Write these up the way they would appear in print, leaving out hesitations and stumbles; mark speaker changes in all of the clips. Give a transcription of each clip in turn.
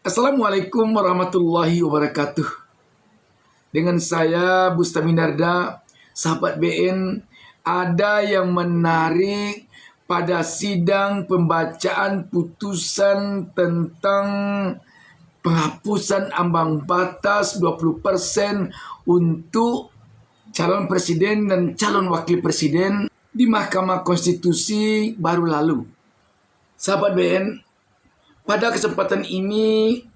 Speaker 1: Assalamualaikum warahmatullahi wabarakatuh. Dengan saya Bustami Darda, sahabat BN, ada yang menarik pada sidang pembacaan putusan tentang penghapusan ambang batas 20% untuk calon presiden dan calon wakil presiden di Mahkamah Konstitusi baru lalu. Sahabat BN, pada kesempatan ini,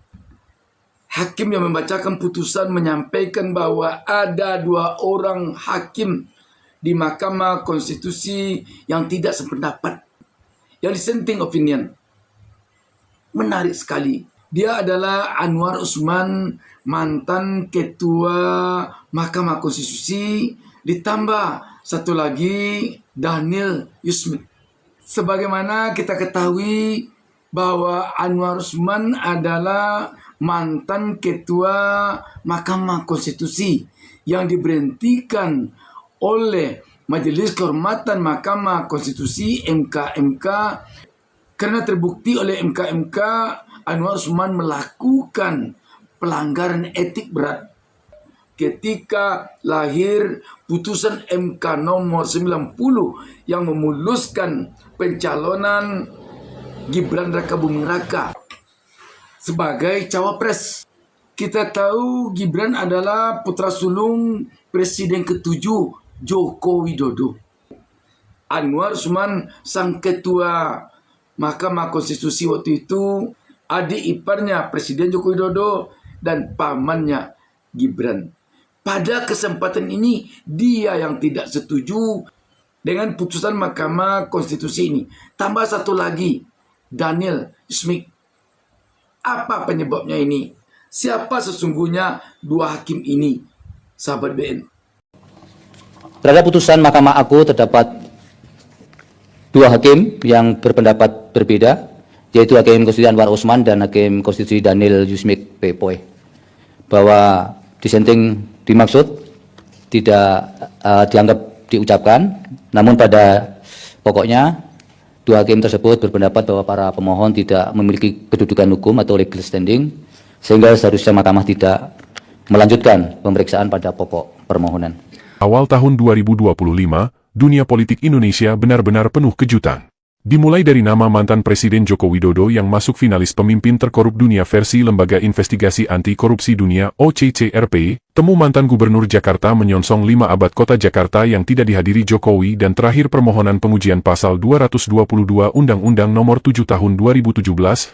Speaker 1: hakim yang membacakan putusan menyampaikan bahwa ada 2 orang hakim di Mahkamah Konstitusi yang tidak sependapat, yang dissenting opinion. Menarik sekali. Dia adalah Anwar Usman, mantan Ketua Mahkamah Konstitusi, ditambah satu lagi Daniel Yusmik. Sebagaimana kita ketahui bahwa Anwar Usman adalah mantan Ketua Mahkamah Konstitusi yang diberhentikan oleh Majelis Kehormatan Mahkamah Konstitusi (MK) karena terbukti oleh MK Anwar Usman melakukan pelanggaran etik berat ketika lahir putusan MK nomor 90 yang memuluskan pencalonan Gibran Rakabuming Raka sebagai cawapres. Kita tahu Gibran adalah putra sulung Presiden ke-7 Joko Widodo. Anwar Usman, sang ketua Mahkamah Konstitusi waktu itu, adik iparnya Presiden Joko Widodo dan pamannya Gibran. Pada kesempatan ini, dia yang tidak setuju dengan putusan Mahkamah Konstitusi ini. Tambah satu lagi, Daniel Yusmik. Apa penyebabnya ini? Siapa sesungguhnya 2 hakim ini, sahabat BN?
Speaker 2: Terhadap putusan Mahkamah Agung terdapat 2 hakim yang berpendapat berbeda, yaitu Hakim Konstitusi Anwar Usman dan Hakim Konstitusi Daniel Yusmik P.Poe, bahwa dissenting dimaksud tidak dianggap diucapkan, namun pada pokoknya 2 hakim tersebut berpendapat bahwa para pemohon tidak memiliki kedudukan hukum atau legal standing, sehingga seharusnya Mahkamah tidak melanjutkan pemeriksaan pada pokok permohonan.
Speaker 3: Awal tahun 2025, dunia politik Indonesia benar-benar penuh kejutan. Dimulai dari nama mantan Presiden Joko Widodo yang masuk finalis pemimpin terkorup dunia versi Lembaga Investigasi Anti Korupsi Dunia (OCCRP), temu mantan Gubernur Jakarta menyongsong 5 abad kota Jakarta yang tidak dihadiri Jokowi, dan terakhir permohonan pengujian pasal 222 Undang-Undang Nomor 7 Tahun 2017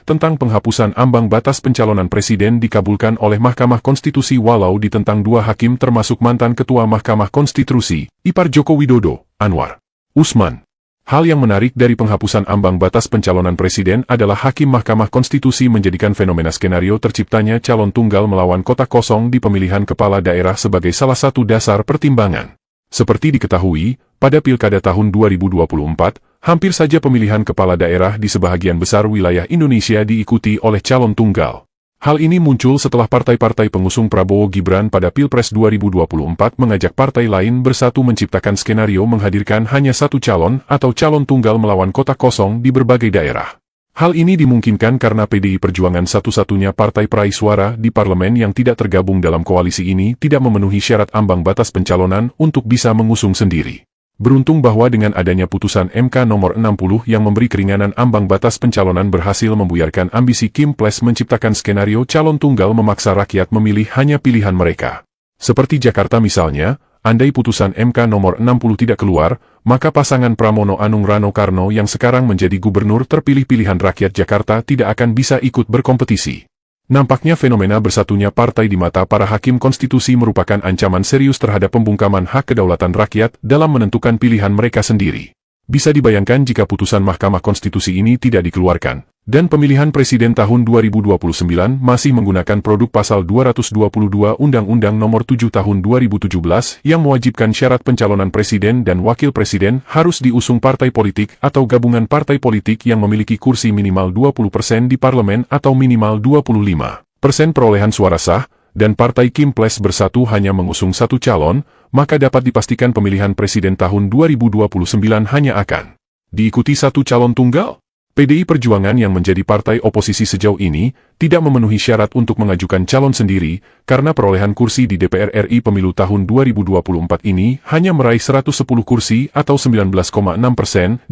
Speaker 3: tentang penghapusan ambang batas pencalonan presiden dikabulkan oleh Mahkamah Konstitusi walau ditentang 2 hakim termasuk mantan Ketua Mahkamah Konstitusi, ipar Joko Widodo, Anwar Usman. Hal yang menarik dari penghapusan ambang batas pencalonan presiden adalah Hakim Mahkamah Konstitusi menjadikan fenomena skenario terciptanya calon tunggal melawan kota kosong di pemilihan kepala daerah sebagai salah satu dasar pertimbangan. Seperti diketahui, pada Pilkada tahun 2024, hampir saja pemilihan kepala daerah di sebahagian besar wilayah Indonesia diikuti oleh calon tunggal. Hal ini muncul setelah partai-partai pengusung Prabowo Gibran pada Pilpres 2024 mengajak partai lain bersatu menciptakan skenario menghadirkan hanya 1 calon atau calon tunggal melawan kota kosong di berbagai daerah. Hal ini dimungkinkan karena PDI Perjuangan, satu-satunya partai peraih suara di parlemen yang tidak tergabung dalam koalisi ini, tidak memenuhi syarat ambang batas pencalonan untuk bisa mengusung sendiri. Beruntung bahwa dengan adanya putusan MK nomor 60 yang memberi keringanan ambang batas pencalonan berhasil membuyarkan ambisi Kimples menciptakan skenario calon tunggal memaksa rakyat memilih hanya pilihan mereka. Seperti Jakarta misalnya, andai putusan MK nomor 60 tidak keluar, maka pasangan Pramono Anung Rano Karno yang sekarang menjadi gubernur terpilih pilihan rakyat Jakarta tidak akan bisa ikut berkompetisi. Nampaknya fenomena bersatunya partai di mata para hakim konstitusi merupakan ancaman serius terhadap pembungkaman hak kedaulatan rakyat dalam menentukan pilihan mereka sendiri. Bisa dibayangkan jika putusan Mahkamah Konstitusi ini tidak dikeluarkan, dan pemilihan presiden tahun 2029 masih menggunakan produk pasal 222 Undang-Undang Nomor 7 Tahun 2017 yang mewajibkan syarat pencalonan presiden dan wakil presiden harus diusung partai politik atau gabungan partai politik yang memiliki kursi minimal 20% di parlemen atau minimal 25% perolehan suara sah, dan partai Kimples bersatu hanya mengusung 1 calon, maka dapat dipastikan pemilihan presiden tahun 2029 hanya akan diikuti 1 calon tunggal. PDI Perjuangan yang menjadi partai oposisi sejauh ini tidak memenuhi syarat untuk mengajukan calon sendiri karena perolehan kursi di DPR RI pemilu tahun 2024 ini hanya meraih 110 kursi atau 19,6%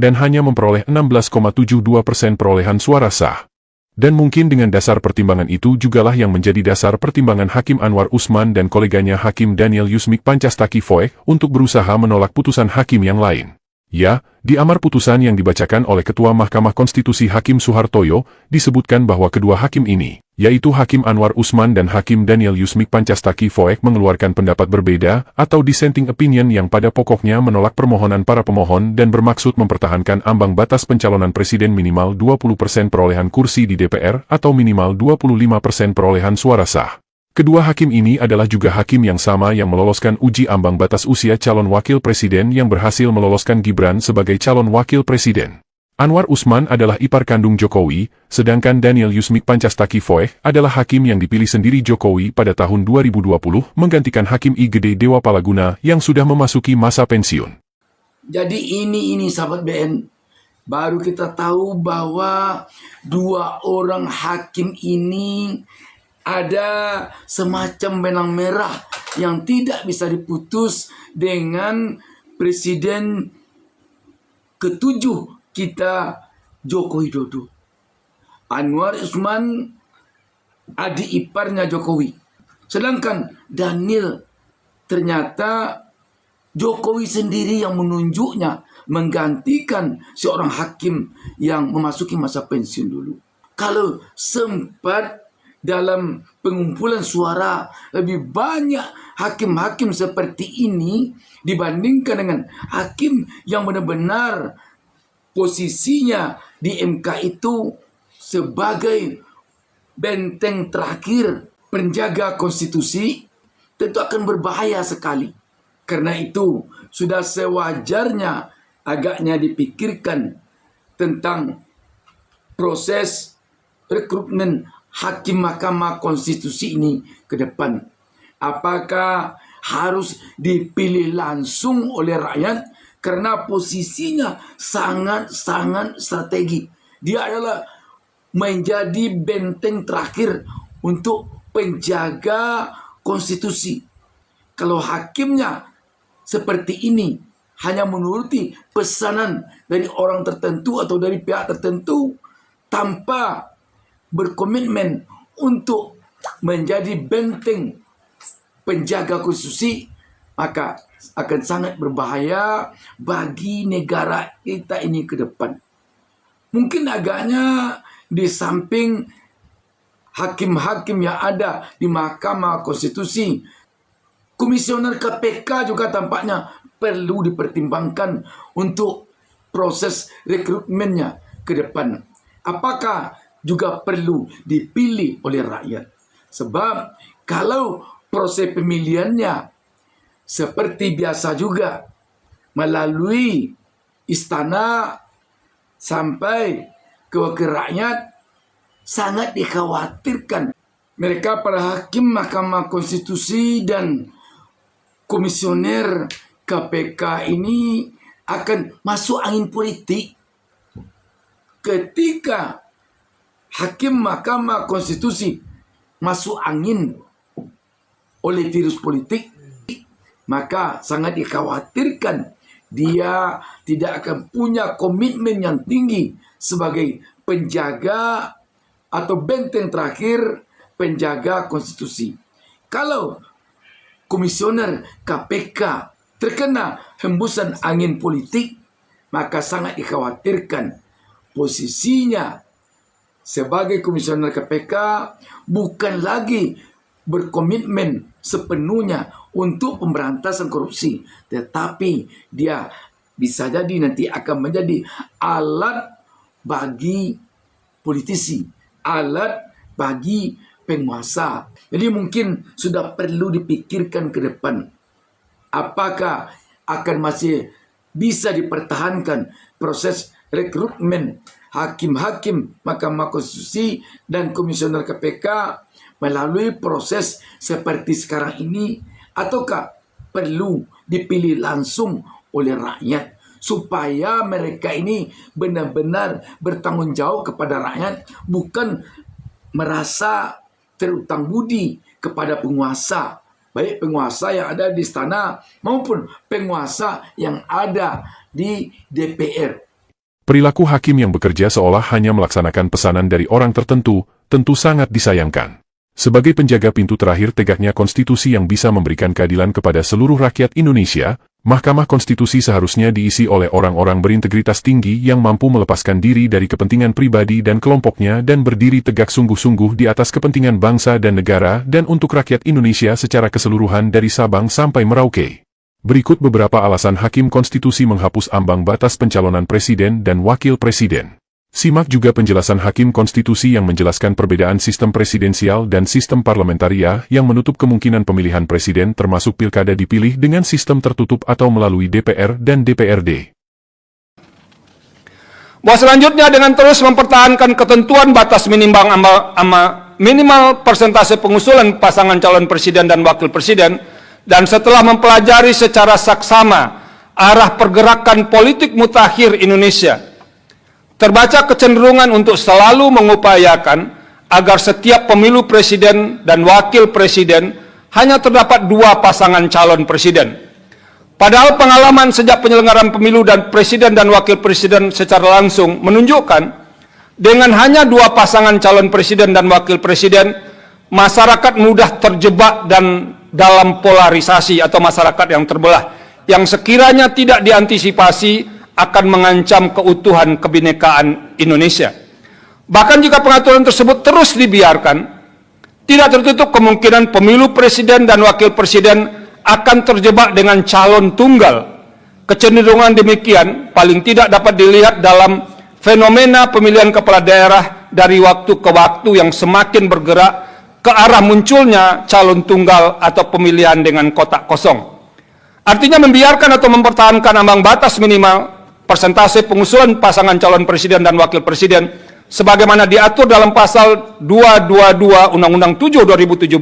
Speaker 3: dan hanya memperoleh 16,72% perolehan suara sah. Dan mungkin dengan dasar pertimbangan itu jugalah yang menjadi dasar pertimbangan Hakim Anwar Usman dan koleganya Hakim Daniel Yusmik Pancastaki Foek untuk berusaha menolak putusan hakim yang lain. Ya, di amar putusan yang dibacakan oleh Ketua Mahkamah Konstitusi Hakim Suhartoyo, disebutkan bahwa kedua hakim ini, yaitu Hakim Anwar Usman dan Hakim Daniel Yusmik Pancastaki Foek mengeluarkan pendapat berbeda atau dissenting opinion yang pada pokoknya menolak permohonan para pemohon dan bermaksud mempertahankan ambang batas pencalonan presiden minimal 20% perolehan kursi di DPR atau minimal 25% perolehan suara sah. Kedua hakim ini adalah juga hakim yang sama yang meloloskan uji ambang batas usia calon wakil presiden yang berhasil meloloskan Gibran sebagai calon wakil presiden. Anwar Usman adalah ipar kandung Jokowi, sedangkan Daniel Yusmik Pancastaki Foek adalah hakim yang dipilih sendiri Jokowi pada tahun 2020 menggantikan Hakim I Gede Dewa Palaguna yang sudah memasuki masa pensiun.
Speaker 1: Jadi ini sahabat BN, baru kita tahu bahwa dua orang hakim ini ada semacam benang merah yang tidak bisa diputus dengan Presiden ketujuh kita Joko Widodo. Anwar Usman adik iparnya Jokowi. Sedangkan Daniel ternyata Jokowi sendiri yang menunjuknya menggantikan seorang hakim yang memasuki masa pensiun dulu. Kalau sempat dalam pengumpulan suara lebih banyak hakim-hakim seperti ini dibandingkan dengan hakim yang benar-benar posisinya di MK itu sebagai benteng terakhir penjaga konstitusi, tentu akan berbahaya sekali. Karena itu sudah sewajarnya agaknya dipikirkan tentang proses rekrutmen hakim Mahkamah Konstitusi ini ke depan. Apakah harus dipilih langsung oleh rakyat karena posisinya sangat-sangat strategi. Dia adalah menjadi benteng terakhir untuk penjaga konstitusi. Kalau hakimnya seperti ini hanya menuruti pesanan dari orang tertentu atau dari pihak tertentu tanpa berkomitmen untuk menjadi benteng penjaga konstitusi, maka akan sangat berbahaya bagi negara kita ini ke depan. Mungkin agaknya di samping hakim-hakim yang ada di Mahkamah Konstitusi, Komisioner KPK juga tampaknya perlu dipertimbangkan untuk proses rekrutmennya ke depan. Apakah juga perlu dipilih oleh rakyat? Sebab kalau proses pemilihannya seperti biasa juga melalui istana sampai ke wakil rakyat, sangat dikhawatirkan mereka para hakim Mahkamah Konstitusi dan komisioner KPK ini akan masuk angin politik ketika hakim Mahkamah Konstitusi masuk angin oleh virus politik, maka sangat dikhawatirkan dia tidak akan punya komitmen yang tinggi sebagai penjaga atau benteng terakhir penjaga konstitusi. Kalau komisioner KPK terkena hembusan angin politik, maka sangat dikhawatirkan posisinya sebagai komisioner KPK bukan lagi berkomitmen sepenuhnya untuk pemberantasan korupsi, tetapi dia bisa jadi nanti akan menjadi alat bagi politisi, alat bagi penguasa. Jadi mungkin sudah perlu dipikirkan ke depan, apakah akan masih bisa dipertahankan proses rekrutmen hakim-hakim Mahkamah Konstitusi dan komisioner KPK melalui proses seperti sekarang ini, ataukah perlu dipilih langsung oleh rakyat supaya mereka ini benar-benar bertanggung jawab kepada rakyat, bukan merasa terutang budi kepada penguasa, baik penguasa yang ada di istana maupun penguasa yang ada di DPR.
Speaker 3: Perilaku hakim yang bekerja seolah hanya melaksanakan pesanan dari orang tertentu, tentu sangat disayangkan. Sebagai penjaga pintu terakhir tegaknya konstitusi yang bisa memberikan keadilan kepada seluruh rakyat Indonesia, Mahkamah Konstitusi seharusnya diisi oleh orang-orang berintegritas tinggi yang mampu melepaskan diri dari kepentingan pribadi dan kelompoknya dan berdiri tegak sungguh-sungguh di atas kepentingan bangsa dan negara dan untuk rakyat Indonesia secara keseluruhan dari Sabang sampai Merauke. Berikut beberapa alasan Hakim Konstitusi menghapus ambang batas pencalonan presiden dan wakil presiden. Simak juga penjelasan Hakim Konstitusi yang menjelaskan perbedaan sistem presidensial dan sistem parlamentaria yang menutup kemungkinan pemilihan presiden termasuk pilkada dipilih dengan sistem tertutup atau melalui DPR dan DPRD.
Speaker 4: Bahwa selanjutnya dengan terus mempertahankan ketentuan batas minimal persentase pengusulan pasangan calon presiden dan wakil presiden, dan setelah mempelajari secara saksama arah pergerakan politik mutakhir Indonesia, terbaca kecenderungan untuk selalu mengupayakan agar setiap pemilu presiden dan wakil presiden hanya terdapat 2 pasangan calon presiden. Padahal pengalaman sejak penyelenggaraan pemilu dan presiden dan wakil presiden secara langsung menunjukkan dengan hanya 2 pasangan calon presiden dan wakil presiden, masyarakat mudah terjebak dan dalam polarisasi atau masyarakat yang terbelah, yang sekiranya tidak diantisipasi akan mengancam keutuhan kebinekaan Indonesia. Bahkan jika pengaturan tersebut terus dibiarkan, tidak tertutup kemungkinan pemilu presiden dan wakil presiden akan terjebak dengan calon tunggal. Kecenderungan demikian paling tidak dapat dilihat dalam fenomena pemilihan kepala daerah dari waktu ke waktu yang semakin bergerak ke arah munculnya calon tunggal atau pemilihan dengan kotak kosong. Artinya membiarkan atau mempertahankan ambang batas minimal persentase pengusulan pasangan calon presiden dan wakil presiden sebagaimana diatur dalam pasal 222 Undang-Undang 7 2017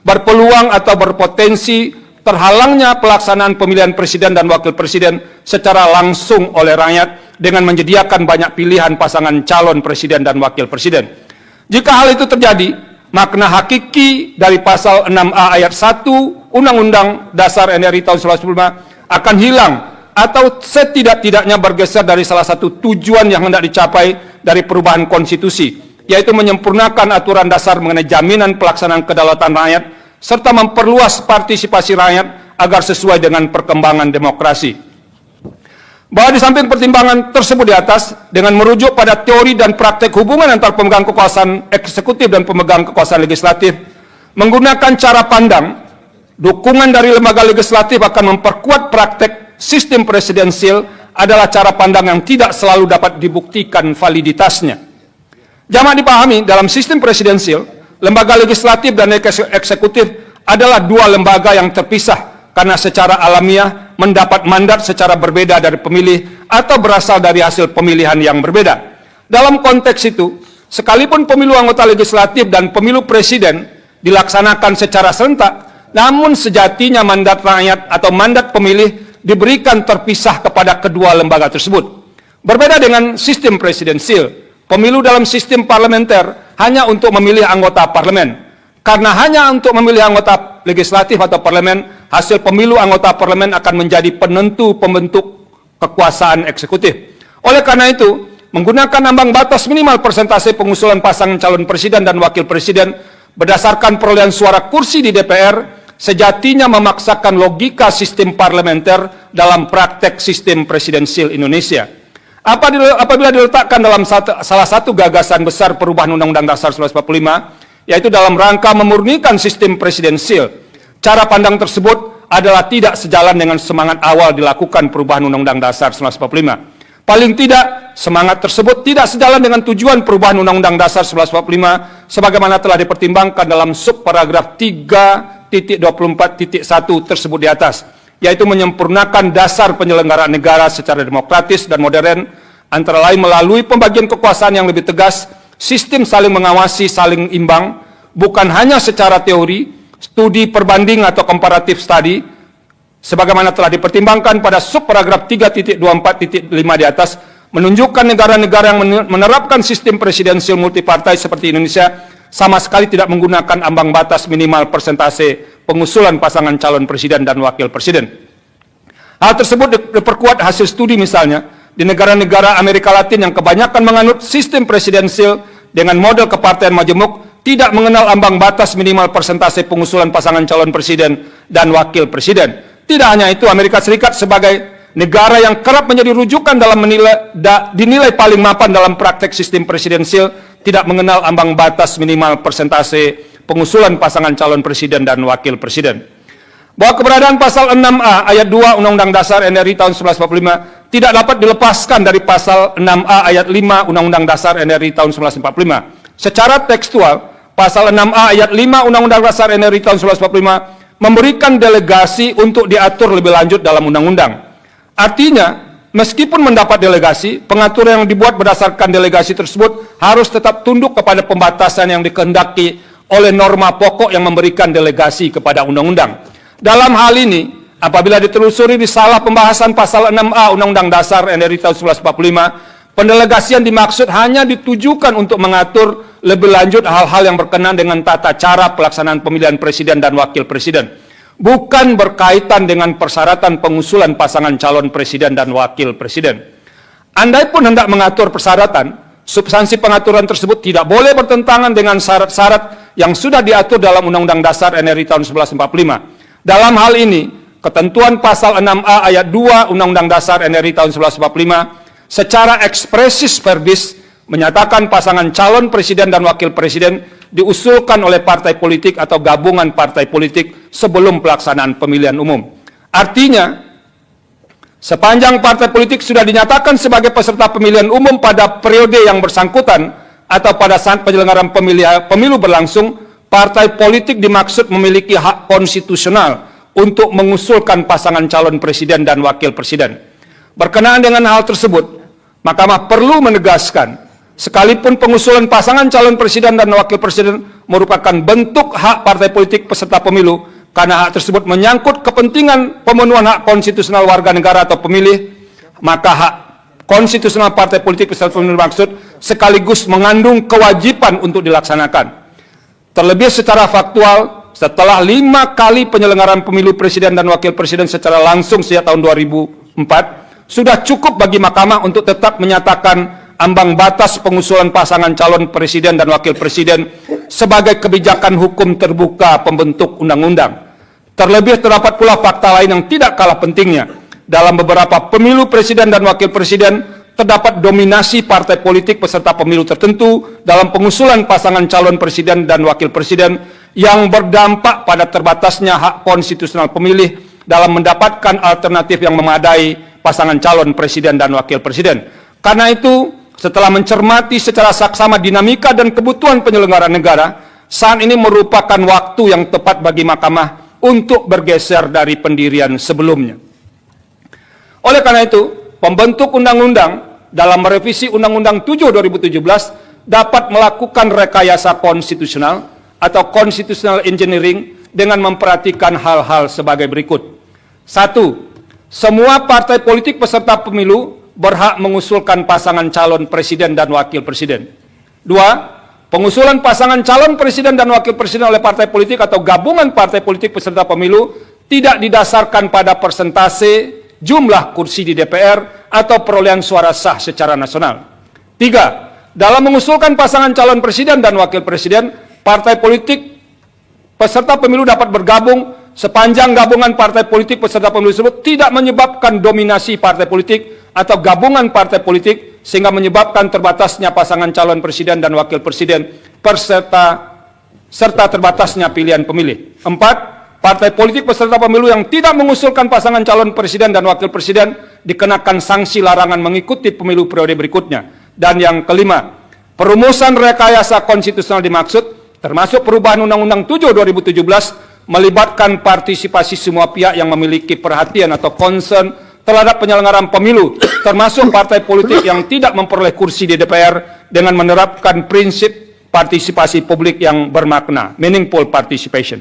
Speaker 4: berpeluang atau berpotensi terhalangnya pelaksanaan pemilihan presiden dan wakil presiden secara langsung oleh rakyat dengan menyediakan banyak pilihan pasangan calon presiden dan wakil presiden. Jika hal itu terjadi, makna hakiki dari pasal 6A ayat 1 Undang-Undang Dasar NRI tahun 1945 akan hilang atau setidak-tidaknya bergeser dari salah satu tujuan yang hendak dicapai dari perubahan konstitusi, yaitu menyempurnakan aturan dasar mengenai jaminan pelaksanaan kedaulatan rakyat, serta memperluas partisipasi rakyat agar sesuai dengan perkembangan demokrasi. Bahwa di samping pertimbangan tersebut di atas, dengan merujuk pada teori dan praktek hubungan antar pemegang kekuasaan eksekutif dan pemegang kekuasaan legislatif, menggunakan cara pandang, dukungan dari lembaga legislatif akan memperkuat praktek sistem presidensial adalah cara pandang yang tidak selalu dapat dibuktikan validitasnya. Jamak dipahami, dalam sistem presidensial, lembaga legislatif dan eksekutif adalah 2 lembaga yang terpisah karena secara alamiah mendapat mandat secara berbeda dari pemilih atau berasal dari hasil pemilihan yang berbeda. Dalam konteks itu, sekalipun pemilu anggota legislatif dan pemilu presiden dilaksanakan secara serentak, namun sejatinya mandat rakyat atau mandat pemilih diberikan terpisah kepada kedua lembaga tersebut. Berbeda dengan sistem presidensial, pemilu dalam sistem parlementer hanya untuk memilih anggota parlemen. Karena hanya untuk memilih anggota legislatif atau parlemen, hasil pemilu anggota parlemen akan menjadi penentu pembentuk kekuasaan eksekutif. Oleh karena itu, menggunakan ambang batas minimal persentase pengusulan pasangan calon presiden dan wakil presiden berdasarkan perolehan suara kursi di DPR sejatinya memaksakan logika sistem parlementer dalam praktek sistem presidensial Indonesia. Apabila diletakkan dalam salah satu gagasan besar perubahan Undang-Undang Dasar 1945, yaitu dalam rangka memurnikan sistem presidensial, cara pandang tersebut adalah tidak sejalan dengan semangat awal dilakukan perubahan Undang-Undang Dasar 1945. Paling tidak, semangat tersebut tidak sejalan dengan tujuan perubahan Undang-Undang Dasar 1945 sebagaimana telah dipertimbangkan dalam subparagraf 3.24.1 tersebut di atas, yaitu menyempurnakan dasar penyelenggaraan negara secara demokratis dan modern, antara lain melalui pembagian kekuasaan yang lebih tegas, sistem saling mengawasi, saling imbang, bukan hanya secara teori, studi perbanding atau comparative study, sebagaimana telah dipertimbangkan pada subparagraf 3.24.5 di atas, menunjukkan negara-negara yang menerapkan sistem presidensial multipartai seperti Indonesia sama sekali tidak menggunakan ambang batas minimal persentase pengusulan pasangan calon presiden dan wakil presiden. Hal tersebut diperkuat hasil studi misalnya di negara-negara Amerika Latin yang kebanyakan menganut sistem presidensial dengan model kepartean majemuk, tidak mengenal ambang batas minimal persentase pengusulan pasangan calon presiden dan wakil presiden. Tidak hanya itu, Amerika Serikat sebagai negara yang kerap menjadi rujukan dalam dinilai paling mapan dalam praktek sistem presidensial, tidak mengenal ambang batas minimal persentase pengusulan pasangan calon presiden dan wakil presiden. Bahwa keberadaan pasal 6A ayat 2 Undang-Undang Dasar NRI tahun 1945 tidak dapat dilepaskan dari pasal 6A ayat 5 Undang-Undang Dasar NRI tahun 1945. Secara tekstual, pasal 6A ayat 5 Undang-Undang Dasar NRI tahun 1945 memberikan delegasi untuk diatur lebih lanjut dalam undang-undang. Artinya, meskipun mendapat delegasi, pengaturan yang dibuat berdasarkan delegasi tersebut harus tetap tunduk kepada pembatasan yang dikehendaki oleh norma pokok yang memberikan delegasi kepada undang-undang. Dalam hal ini, apabila ditelusuri di salah pembahasan pasal 6A Undang-Undang Dasar NRI tahun 1945, pendelegasian dimaksud hanya ditujukan untuk mengatur lebih lanjut hal-hal yang berkenaan dengan tata cara pelaksanaan pemilihan presiden dan wakil presiden, bukan berkaitan dengan persyaratan pengusulan pasangan calon presiden dan wakil presiden. Andai pun hendak mengatur persyaratan, substansi pengaturan tersebut tidak boleh bertentangan dengan syarat-syarat yang sudah diatur dalam Undang-Undang Dasar NRI tahun 1945. Dalam hal ini, ketentuan pasal 6A ayat 2 Undang-Undang Dasar NRI tahun 1945 secara expressis verbis menyatakan pasangan calon presiden dan wakil presiden diusulkan oleh partai politik atau gabungan partai politik sebelum pelaksanaan pemilihan umum. Artinya, sepanjang partai politik sudah dinyatakan sebagai peserta pemilihan umum pada periode yang bersangkutan atau pada saat penyelenggaraan pemilu berlangsung, partai politik dimaksud memiliki hak konstitusional untuk mengusulkan pasangan calon presiden dan wakil presiden. Berkenaan dengan hal tersebut, Mahkamah perlu menegaskan, sekalipun pengusulan pasangan calon presiden dan wakil presiden merupakan bentuk hak partai politik peserta pemilu, karena hak tersebut menyangkut kepentingan pemenuhan hak konstitusional warga negara atau pemilih, maka hak konstitusional partai politik peserta pemilu maksud sekaligus mengandung kewajiban untuk dilaksanakan. Terlebih secara faktual, setelah 5 kali penyelenggaraan pemilu presiden dan wakil presiden secara langsung sejak tahun 2004, sudah cukup bagi Mahkamah untuk tetap menyatakan ambang batas pengusulan pasangan calon presiden dan wakil presiden sebagai kebijakan hukum terbuka pembentuk undang-undang. Terlebih terdapat pula fakta lain yang tidak kalah pentingnya. Dalam beberapa pemilu presiden dan wakil presiden, terdapat dominasi partai politik peserta pemilu tertentu dalam pengusulan pasangan calon presiden dan wakil presiden yang berdampak pada terbatasnya hak konstitusional pemilih dalam mendapatkan alternatif yang memadai pasangan calon presiden dan wakil presiden. Karena itu, setelah mencermati secara saksama dinamika dan kebutuhan penyelenggaraan negara, saat ini merupakan waktu yang tepat bagi Mahkamah untuk bergeser dari pendirian sebelumnya. Oleh karena itu, pembentuk undang-undang dalam merevisi Undang-Undang 7 2017 dapat melakukan rekayasa konstitusional atau constitutional engineering dengan memperhatikan hal-hal sebagai berikut. 1. Semua partai politik peserta pemilu berhak mengusulkan pasangan calon presiden dan wakil presiden. 2. Pengusulan pasangan calon presiden dan wakil presiden oleh partai politik atau gabungan partai politik peserta pemilu tidak didasarkan pada persentase jumlah kursi di DPR atau perolehan suara sah secara nasional. 3. Dalam mengusulkan pasangan calon presiden dan wakil presiden, partai politik peserta pemilu dapat bergabung sepanjang gabungan partai politik peserta pemilu tersebut tidak menyebabkan dominasi partai politik atau gabungan partai politik sehingga menyebabkan terbatasnya pasangan calon presiden dan wakil presiden serta terbatasnya pilihan pemilih. 4. Partai politik peserta pemilu yang tidak mengusulkan pasangan calon presiden dan wakil presiden dikenakan sanksi larangan mengikuti pemilu periode berikutnya. Dan yang kelima, perumusan rekayasa konstitusional dimaksud termasuk perubahan Undang-Undang 7 2017 melibatkan partisipasi semua pihak yang memiliki perhatian atau concern terhadap penyelenggaraan pemilu, termasuk partai politik yang tidak memperoleh kursi di DPR dengan menerapkan prinsip partisipasi publik yang bermakna, meaningful participation.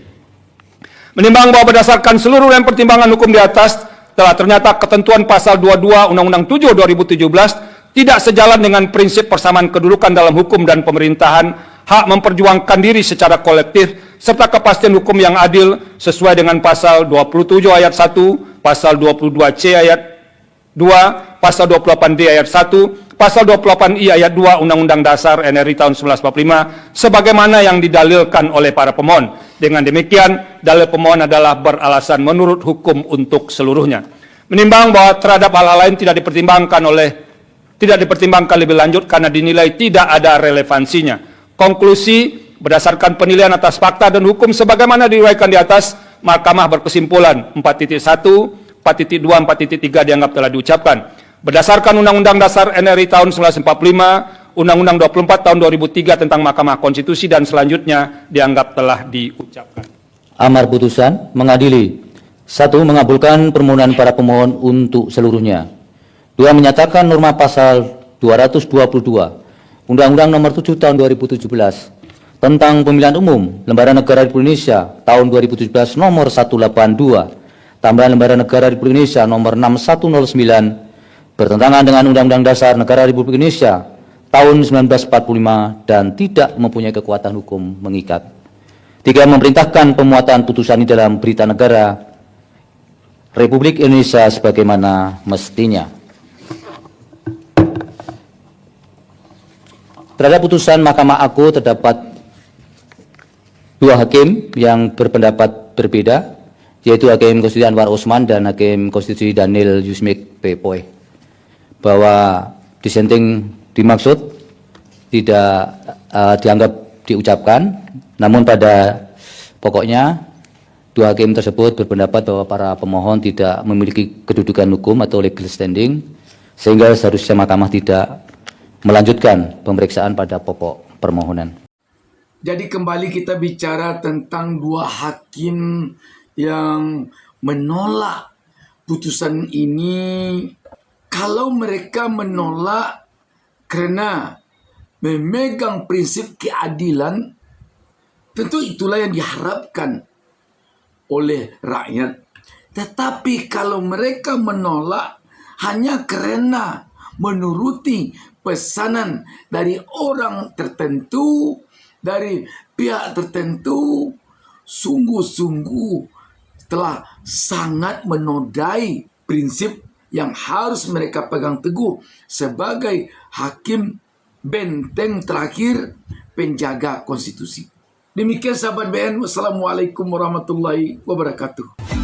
Speaker 4: Menimbang bahwa berdasarkan seluruh rangkaian pertimbangan hukum di atas, telah ternyata ketentuan pasal 22 Undang-Undang 7 2017 tidak sejalan dengan prinsip persamaan kedudukan dalam hukum dan pemerintahan, hak memperjuangkan diri secara kolektif, serta kepastian hukum yang adil sesuai dengan pasal 27 ayat 1, pasal 22C ayat 2, pasal 28D ayat 1, pasal 28I ayat 2 Undang-Undang Dasar NRI tahun 1945 sebagaimana yang didalilkan oleh para pemohon. Dengan demikian, dalil pemohon adalah beralasan menurut hukum untuk seluruhnya. Menimbang bahwa terhadap hal-hal lain tidak dipertimbangkan lebih lanjut karena dinilai tidak ada relevansinya. Konklusi, berdasarkan penilaian atas fakta dan hukum sebagaimana diuraikan di atas, Mahkamah berkesimpulan 4.1, 4.2, 4.3 dianggap telah diucapkan. Berdasarkan Undang-Undang Dasar NRI tahun 1945, Undang-Undang 24 tahun 2003 tentang Mahkamah Konstitusi dan selanjutnya dianggap telah diucapkan.
Speaker 2: Amar putusan mengadili. 1. Mengabulkan permohonan para pemohon untuk seluruhnya. 2. Menyatakan norma pasal 222 Undang-Undang Nomor 7 Tahun 2017 tentang Pemilihan Umum Lembaga Negara Republik Indonesia tahun 2017 Nomor 182 tambahan Lembaga Negara Republik Indonesia Nomor 6109 bertentangan dengan Undang-Undang Dasar Negara Republik Indonesia tahun 1945 dan tidak mempunyai kekuatan hukum mengikat. 3. Memerintahkan pemuatan putusan ini dalam Berita Negara Republik Indonesia sebagaimana mestinya. Terhadap putusan Mahkamah Agung terdapat 2 hakim yang berpendapat berbeda, yaitu Hakim Konstitusi Anwar Usman dan Hakim Konstitusi Daniel Yusmik P. Poi, bahwa dissenting dimaksud tidak dianggap diucapkan, namun pada pokoknya 2 hakim tersebut berpendapat bahwa para pemohon tidak memiliki kedudukan hukum atau legal standing, sehingga seharusnya mahkamah tidak melanjutkan pemeriksaan pada pokok permohonan.
Speaker 1: Jadi kembali kita bicara tentang 2 hakim yang menolak putusan ini. Kalau mereka menolak karena memegang prinsip keadilan, tentu itulah yang diharapkan oleh rakyat. Tetapi kalau mereka menolak hanya karena menuruti pesanan dari orang tertentu, dari pihak tertentu, sungguh-sungguh telah sangat menodai prinsip yang harus mereka pegang teguh sebagai hakim benteng terakhir penjaga konstitusi. Demikian sahabat BN, wassalamualaikum warahmatullahi wabarakatuh.